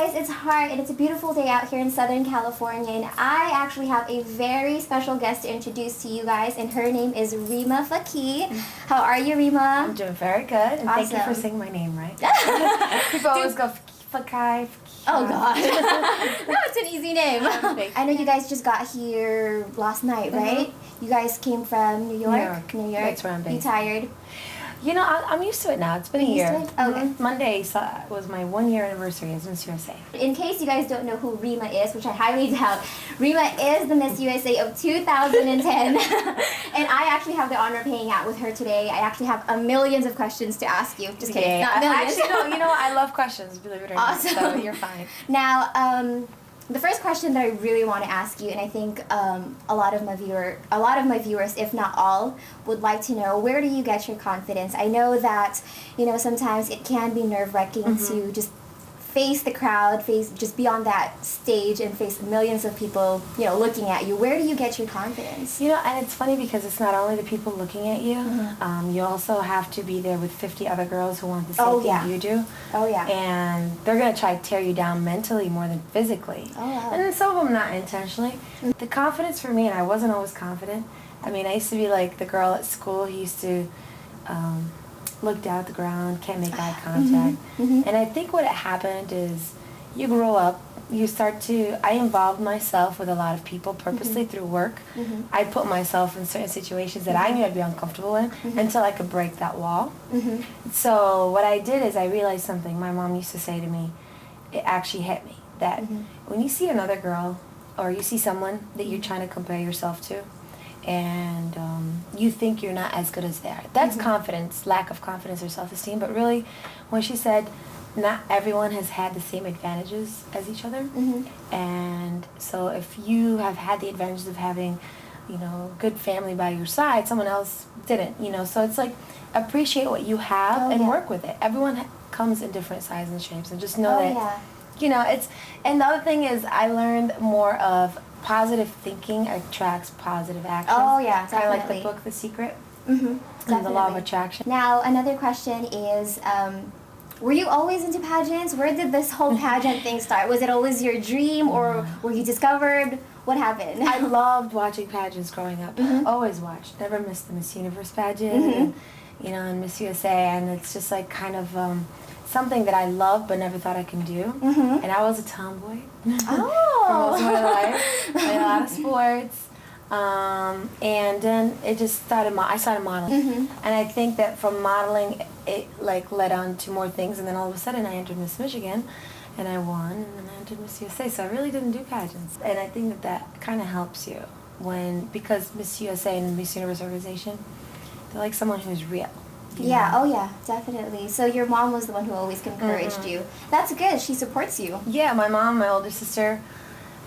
guys, it's Heart, and it's a beautiful day out here in Southern California, and I actually have a very special guest to introduce to you guys, and her name is Rima Fakih. How are you, Rima? I'm doing very good, and awesome. Thank you for saying my name right. People always go Fakih. Oh God, no, it's an easy name. I know you guys just got here last night, right? You guys came from New York. New York. That's where I'm based. You tired? You know, I'm used to it now. It's been a year. Okay. Monday was my 1-year anniversary as Miss USA. In case you guys don't know who Rima is, which I highly doubt, Rima is the Miss USA of 2010. And I actually have the honor of hanging out with her today. I actually have millions of questions to ask you. Just kidding. Not millions. Actually, no, you know what? I love questions, believe it or not. Awesome. So you're fine. Now, the first question that I really want to ask you, and I think a lot of my viewers, if not all, would like to know, where do you get your confidence? I know that, you know, sometimes it can be nerve-wracking to just face the crowd, just be on that stage and face millions of people, you know, looking at you. Where do you get your confidence? You know, and it's funny because it's not only the people looking at you, you also have to be there with 50 other girls who want the same thing you do. Oh, yeah. And they're going to try to tear you down mentally more than physically. Oh, wow. And then some of them not intentionally. The confidence for me, and I wasn't always confident. I mean, I used to be like the girl at school who used to look down at the ground, can't make eye contact. And I think what happened is you grow up, you start to, I involved myself with a lot of people purposely through work. I put myself in certain situations that I knew I'd be uncomfortable in until I could break that wall. So what I did is I realized something my mom used to say to me. It actually hit me that when you see another girl or you see someone that you're trying to compare yourself to, and you think you're not as good as they are. That's confidence, lack of confidence or self-esteem. But really, when she said, not everyone has had the same advantages as each other. And so if you have had the advantages of having, you know, good family by your side, someone else didn't, you know. So it's like, appreciate what you have and work with it. Everyone comes in different sizes and shapes, and just know that, you know, it's, and the other thing is I learned more of positive thinking attracts positive actions. Oh, yeah, Kind of like the definitely. book, The Secret, Definitely. and the Law of Attraction. Now, another question is, were you always into pageants? Where did this whole pageant thing start? Was it always your dream, or were you discovered? What happened? I loved watching pageants growing up. Always watched. Never missed the Miss Universe pageant, and, you know, and Miss USA, and it's just like kind of something that I love but never thought I can do. And I was a tomboy for most of my life. Played a lot of sports. And then it just started, I started modeling. And I think that from modeling, it like led on to more things. And then all of a sudden I entered Miss Michigan and I won, and then I entered Miss USA. So I really didn't do pageants. And I think that that kind of helps you because Miss USA and Miss Universe organization, they're like someone who's real. Yeah, oh yeah, definitely. So your mom was the one who always encouraged you. That's good. She supports you. Yeah, my mom, my older sister,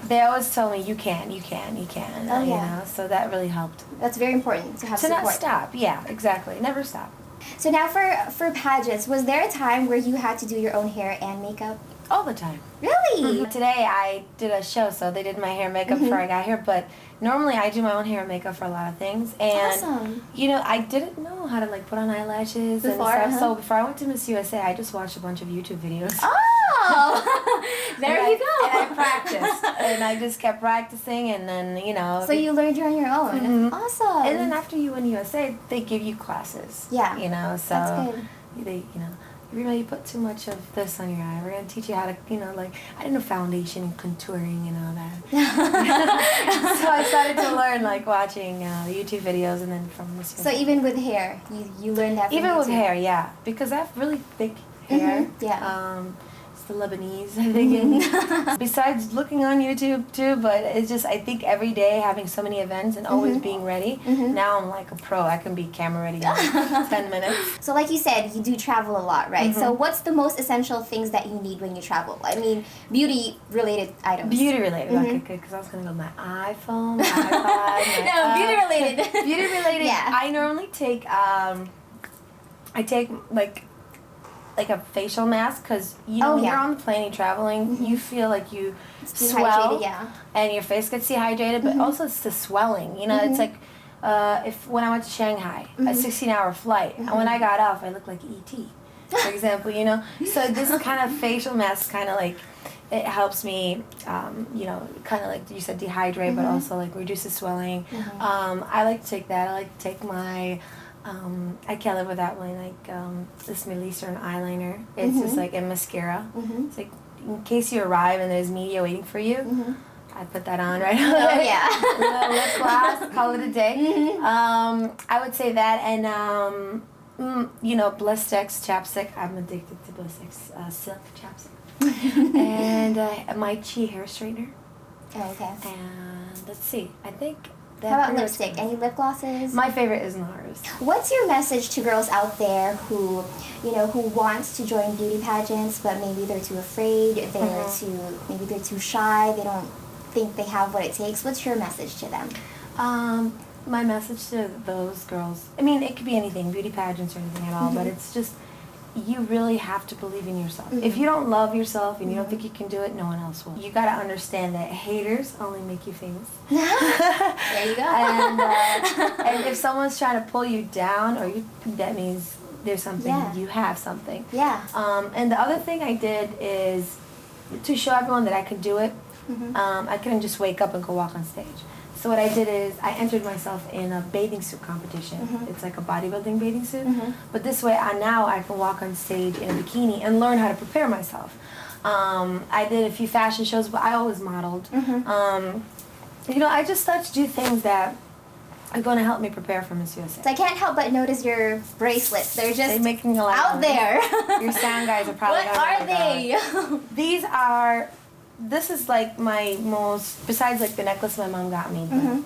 they always tell me, you can. Oh, you yeah. know, so that really helped. That's very important to have support. To not stop, yeah, exactly. Never stop. So now for pageants, was there a time where you had to do your own hair and makeup? All the time. Really? Today I did a show, so they did my hair and makeup before I got here, but normally I do my own hair and makeup for a lot of things. And, awesome. you know, I didn't know how to, like, put on eyelashes Before, and stuff. So before I went to Miss USA, I just watched a bunch of YouTube videos. Oh! There you go. And I practiced. And I just kept practicing, and then, you know. So you learned on your own. Awesome. And then after you win USA, they give you classes. Yeah. You know, so. That's good. They, you know. You put too much of this on your eye. We're going to teach you how to, you know, like, I didn't know foundation and contouring and all that. So I started to learn, like, watching YouTube videos and then from this. So even with hair, you learned that from Even with YouTube? hair, yeah. Because I have really thick hair. Yeah. It's the Lebanese, I think. Besides looking on YouTube, too, but it's just, I think every day having so many events and always being ready, now I'm like a pro. I can be camera ready in 10 minutes. So like you said, you do travel a lot, right? So what's the most essential things that you need when you travel? I mean, beauty-related items. Beauty-related, okay, good, because I was going to go my iPhone, my iPod, No, beauty-related. Beauty-related, Yeah. I normally take, like a facial mask, because you know when you're on the plane and traveling, you feel like you swell, and your face gets dehydrated, but also it's the swelling. You know, it's like when I went to Shanghai, a 16-hour flight, and when I got off, I looked like E.T. For example, you know. So this kind of facial mask kind of like it helps me, you know, kind of like you said, dehydrate, but also like reduce the swelling. I like to take that. I like to take my, I can't live without my like this Melissa eyeliner. It's just like a mascara. It's like in case you arrive and there's media waiting for you. I put that on right away. Oh yeah. Little lip gloss, call it a day. I would say that, and you know, Blistex chapstick. I'm addicted to Blistex silk chapstick. And my Chi hair straightener. Oh, okay. And let's see, I think that. How about lipstick? Any lip glosses? My favorite is NARS. What's your message to girls out there who, you know, who wants to join beauty pageants, but maybe they're too afraid, maybe they're too shy, they don't think they have what it takes? What's your message to them? My message to those girls, I mean, it could be anything, beauty pageants or anything at all, but it's just, you really have to believe in yourself. If you don't love yourself and you don't think you can do it, no one else will. You gotta understand that haters only make you famous. There you go. And if someone's trying to pull you down, that means there's something, you have something. Yeah. And the other thing I did is to show everyone that I could do it. I couldn't just wake up and go walk on stage. So what I did is I entered myself in a bathing suit competition. It's like a bodybuilding bathing suit. But this way, now I can walk on stage in a bikini and learn how to prepare myself. I did a few fashion shows, but I always modeled. You know, I just start to do things that are going to help me prepare for Miss USA. So I can't help but notice your bracelets. They're just making a lot out there. Your sound guys are probably What are they? These are... This is like my most, besides like the necklace my mom got me, but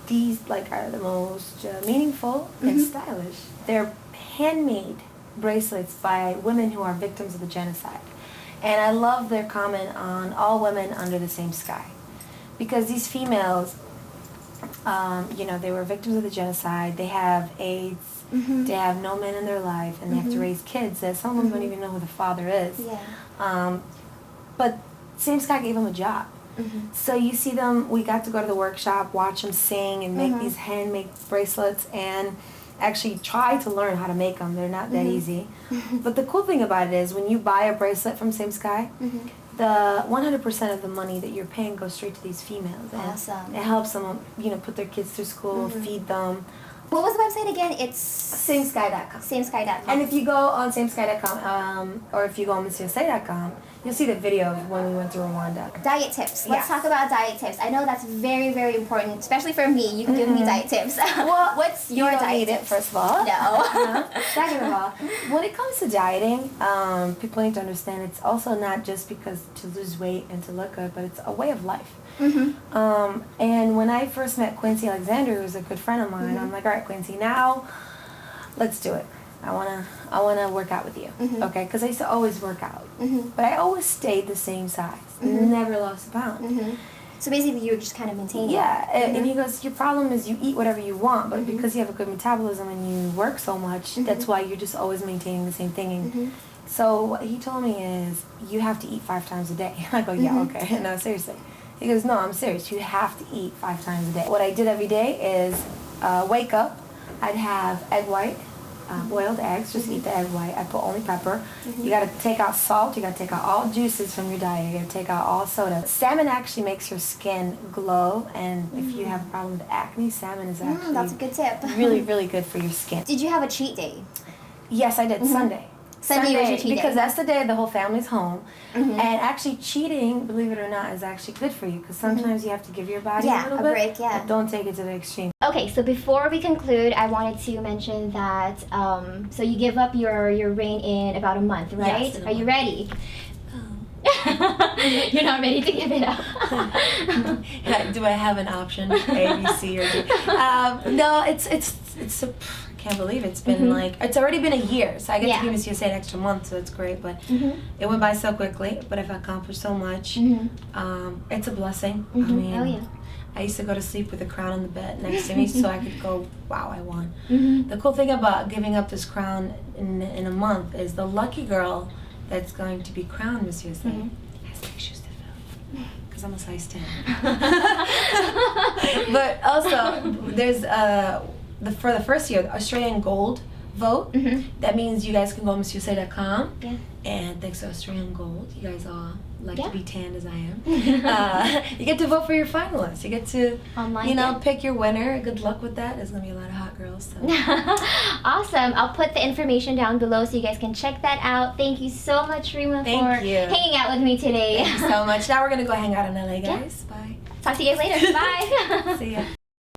these like are the most meaningful and stylish. They're handmade bracelets by women who are victims of the genocide. And I love their comment on all women under the same sky. Because these females, you know, they were victims of the genocide, they have AIDS, they have no men in their life, and they have to raise kids that some of them don't even know who the father is. But Same Sky gave them a job. So you see them, we got to go to the workshop, watch them sing and make these handmade bracelets and actually try to learn how to make them. They're not that easy. But the cool thing about it is when you buy a bracelet from Same Sky, the 100% of the money that you're paying goes straight to these females. Awesome. It helps them, you know, put their kids through school, feed them. What was the website again? It's SameSky.com. SameSky.com. And if you go on SameSky.com, or if you go on MissUSA.com, you'll see the video of when we went to Rwanda. Diet tips. Let's talk about diet tips. I know that's very, very important, especially for me. You can give me diet tips. Well, what's your you don't diet need tips? it, first of all. No. Second of all, when it comes to dieting, people need to understand it's also not just because to lose weight and to look good, but it's a way of life. And when I first met Quincy Alexander, who was a good friend of mine, I'm like, all right, Quincy, now let's do it. I wanna work out with you, okay? Because I used to always work out, but I always stayed the same size, never lost a pound. So basically, you're just kind of maintaining. Yeah, and he goes, your problem is you eat whatever you want, but because you have a good metabolism and you work so much, that's why you're just always maintaining the same thing. And so what he told me is, you have to eat 5 times a day. I go, yeah, okay. No, seriously. He goes, no, I'm serious. You have to eat 5 times a day. What I did every day is wake up. I'd have egg white, boiled eggs. Just eat the egg white. I put only pepper. You got to take out salt. You got to take out all juices from your diet. You got to take out all soda. Salmon actually makes your skin glow. And if you have a problem with acne, salmon is actually that's a good tip. really, really good for your skin. Did you have a cheat day? Yes, I did. Sunday. Sunday was your cheat because day. that's the day the whole family's home. And actually cheating, believe it or not, is actually good for you because sometimes you have to give your body a little bit. break, But don't take it to the extreme. Okay, so before we conclude, I wanted to mention that, so you give up your reign in about a month, right? Yes, in a Are you month. ready? You're not ready to give it up. Do I have an option? A, B, C, or D? No, it's a, I can't believe it's been like, it's already been a year, so I get to be Miss USA an extra month, so it's great, but it went by so quickly, but I've accomplished so much. It's a blessing. I mean, Oh, yeah. I used to go to sleep with a crown on the bed next to me so I could go, wow, I won. The cool thing about giving up this crown in a month is the lucky girl that's going to be crowned Miss USA has 6 shoes to fill, because I'm a size 10. But also, there's, for the first year, Australian gold vote. That means you guys can go on MissUSA.com. Yeah. And thanks to Australian Gold, you guys all like to be tanned as I am. You get to vote for your finalists. You get to, Online, pick your winner. Good luck with that. There's going to be a lot of hot girls. So. Awesome. I'll put the information down below so you guys can check that out. Thank you so much, Rima, for hanging out with me today. Thank you so much. Now we're going to go hang out in LA, guys. Bye. Talk to you guys later. Bye. See ya.